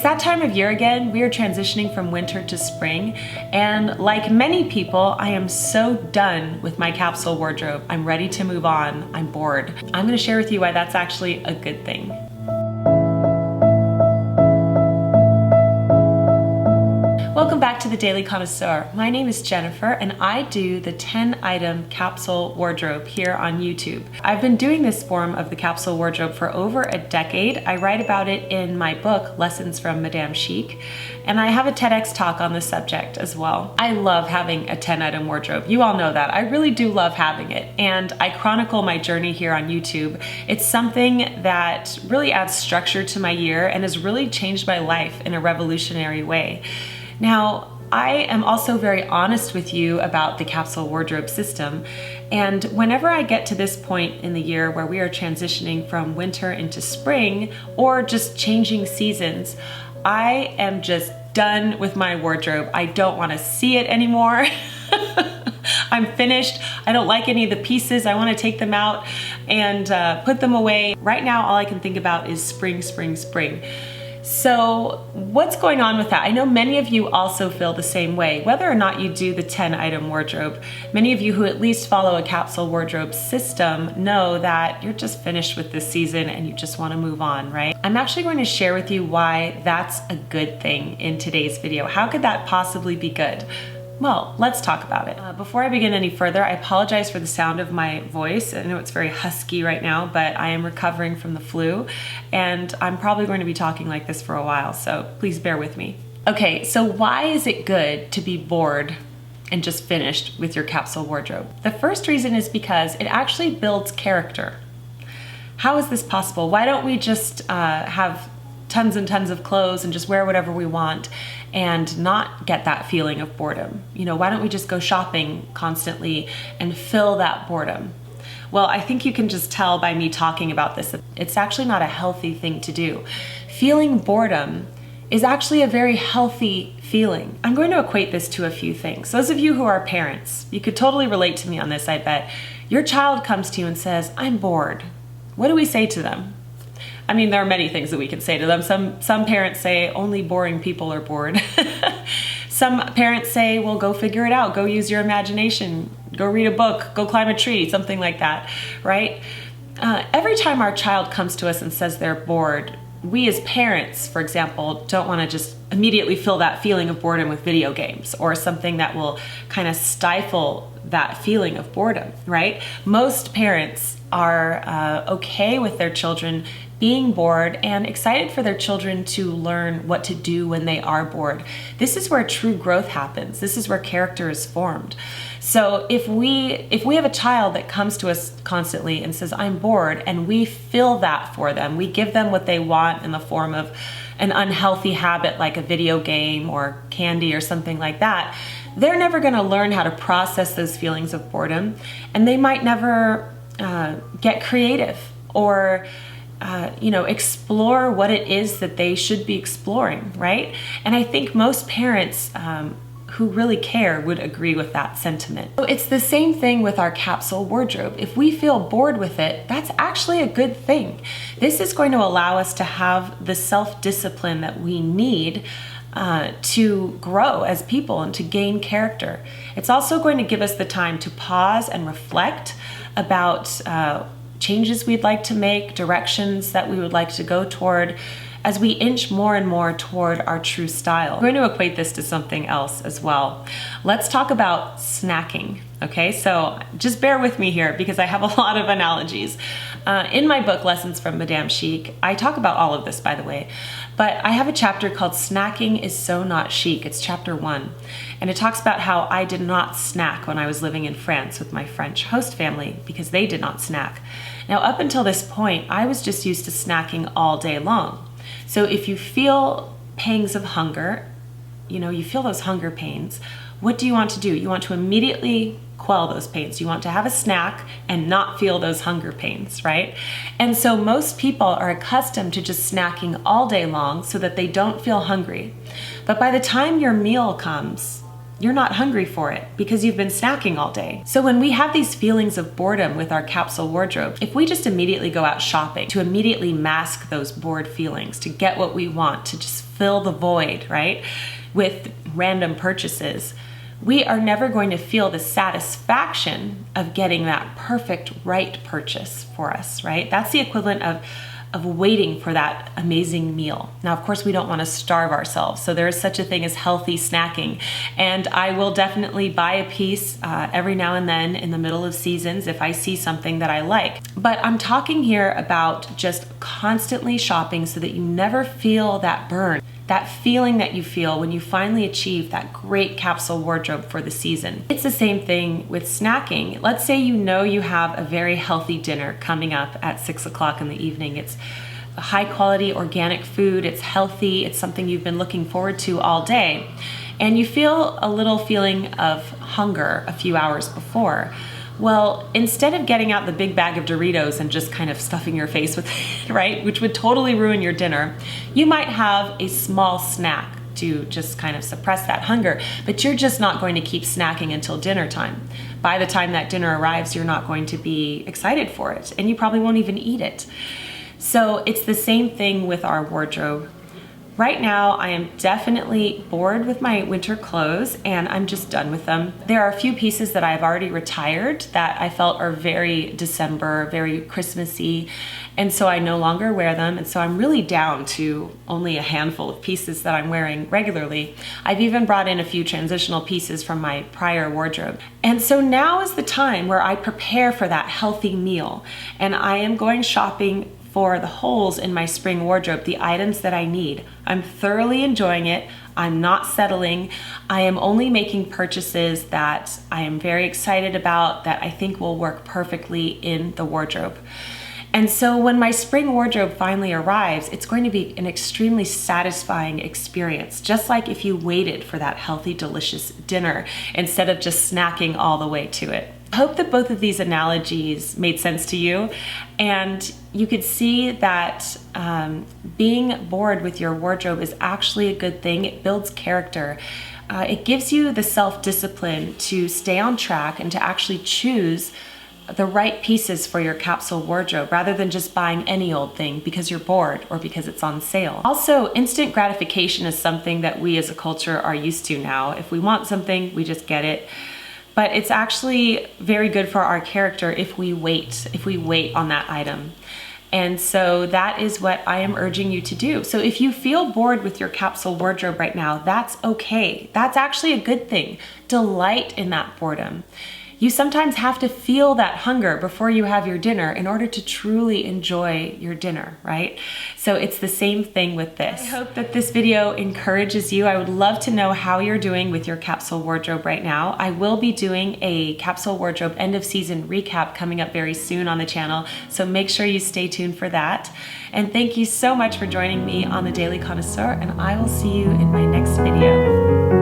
It's that time of year again. We are transitioning from winter to spring, and like many people, I am so done with my capsule wardrobe. I'm ready to move on. I'm bored. I'm gonna share with you why that's actually a good thing. Welcome back to the Daily Connoisseur. My name is Jennifer and I do the 10-item capsule wardrobe here on YouTube. I've been doing this form of the capsule wardrobe for over a decade. I write about it in my book, Lessons from Madame Chic, and I have a TEDx talk on the subject as well. I love having a 10-item wardrobe. You all know that. I really do love having it, and I chronicle my journey here on YouTube. It's something that really adds structure to my year and has really changed my life in a revolutionary way. Now, I am also very honest with you about the capsule wardrobe system, and whenever I get to this point in the year where we are transitioning from winter into spring or just changing seasons, I am just done with my wardrobe. I don't want to see it anymore. I'm finished. I don't like any of the pieces. I want to take them out and put them away. Right now, all I can think about is spring, spring, spring. So what's going on with that? I know many of you also feel the same way. Whether or not you do the 10-item wardrobe, many of you who at least follow a capsule wardrobe system know that you're just finished with this season and you just want to move on, right? I'm actually going to share with you why that's a good thing in today's video. How could that possibly be good? Well, let's talk about it. Before I begin any further, I apologize for the sound of my voice. I know it's very husky right now, but I am recovering from the flu, and I'm probably going to be talking like this for a while, so please bear with me. Okay, so why is it good to be bored and just finished with your capsule wardrobe? The first reason is because it actually builds character. How is this possible? Why don't we just have tons and tons of clothes and just wear whatever we want and not get that feeling of boredom? You know, why don't we just go shopping constantly and fill that boredom? Well, I think you can just tell by me talking about this that it's actually not a healthy thing to do. Feeling boredom is actually a very healthy feeling. I'm going to equate this to a few things. Those of you who are parents, you could totally relate to me on this, I bet. Your child comes to you and says, "I'm bored." What do we say to them? I mean, there are many things that we can say to them. Some parents say only boring people are bored. Some parents say, well, go figure it out. Go use your imagination. Go read a book. Go climb a tree, something like that, right? Every time our child comes to us and says they're bored, we as parents, for example, don't want to just immediately fill that feeling of boredom with video games or something that will kind of stifle that feeling of boredom, right? Most parents are okay with their children being bored and excited for their children to learn what to do when they are bored. This is where true growth happens. This is where character is formed. So if we have a child that comes to us constantly and says, "I'm bored," and we fill that for them, we give them what they want in the form of an unhealthy habit like a video game or candy or something like that, they're never going to learn how to process those feelings of boredom, and they might never get creative or explore what it is that they should be exploring, right? And I think most parents who really care would agree with that sentiment. So it's the same thing with our capsule wardrobe. If we feel bored with it, that's actually a good thing. This is going to allow us to have the self-discipline that we need to grow as people and to gain character. It's also going to give us the time to pause and reflect about changes we'd like to make, directions that we would like to go toward as we inch more and more toward our true style. I'm going to equate this to something else as well. Let's talk about snacking, okay? So just bear with me here because I have a lot of analogies. In my book, Lessons from Madame Chic, I talk about all of this, by the way, but I have a chapter called Snacking is So Not Chic. It's chapter 1, and it talks about how I did not snack when I was living in France with my French host family because they did not snack. Now, up until this point, I was just used to snacking all day long. So if you feel pangs of hunger, you feel those hunger pains, what do you want to do? You want to immediately quell those pains. You want to have a snack and not feel those hunger pains, right? And so most people are accustomed to just snacking all day long so that they don't feel hungry. But by the time your meal comes, you're not hungry for it because you've been snacking all day. So when we have these feelings of boredom with our capsule wardrobe, if we just immediately go out shopping to immediately mask those bored feelings, to get what we want, to just fill the void, right, with random purchases, we are never going to feel the satisfaction of getting that perfect right purchase for us, right? That's the equivalent of waiting for that amazing meal. Now, of course, we don't want to starve ourselves, so there is such a thing as healthy snacking. And I will definitely buy a piece every now and then in the middle of seasons if I see something that I like. But I'm talking here about just constantly shopping so that you never feel that burn, that feeling that you feel when you finally achieve that great capsule wardrobe for the season. It's the same thing with snacking. Let's say you know you have a very healthy dinner coming up at 6 o'clock in the evening. It's high quality organic food, it's healthy, it's something you've been looking forward to all day, and you feel a little feeling of hunger a few hours before. Well, instead of getting out the big bag of Doritos and just kind of stuffing your face with it, right, which would totally ruin your dinner, you might have a small snack to just kind of suppress that hunger, but you're just not going to keep snacking until dinner time. By the time that dinner arrives, you're not going to be excited for it, and you probably won't even eat it. So it's the same thing with our wardrobe. Right now, I am definitely bored with my winter clothes and I'm just done with them. There are a few pieces that I've already retired that I felt are very December, very Christmassy, and so I no longer wear them, and so I'm really down to only a handful of pieces that I'm wearing regularly. I've even brought in a few transitional pieces from my prior wardrobe. And so now is the time where I prepare for that healthy meal, and I am going shopping for the holes in my spring wardrobe, the items that I need. I'm thoroughly enjoying it. I'm not settling. I am only making purchases that I am very excited about, that I think will work perfectly in the wardrobe. And so when my spring wardrobe finally arrives, it's going to be an extremely satisfying experience, just like if you waited for that healthy, delicious dinner instead of just snacking all the way to it. I hope that both of these analogies made sense to you, and you could see that being bored with your wardrobe is actually a good thing. It builds character. It gives you the self-discipline to stay on track and to actually choose the right pieces for your capsule wardrobe rather than just buying any old thing because you're bored or because it's on sale. Also, instant gratification is something that we as a culture are used to now. If we want something, we just get it. But it's actually very good for our character if we wait on that item. And so that is what I am urging you to do. So if you feel bored with your capsule wardrobe right now, that's okay. That's actually a good thing. Delight in that boredom. You sometimes have to feel that hunger before you have your dinner in order to truly enjoy your dinner, right? So it's the same thing with this. I hope that this video encourages you. I would love to know how you're doing with your capsule wardrobe right now. I will be doing a capsule wardrobe end of season recap coming up very soon on the channel, so make sure you stay tuned for that. And thank you so much for joining me on the Daily Connoisseur, and I will see you in my next video.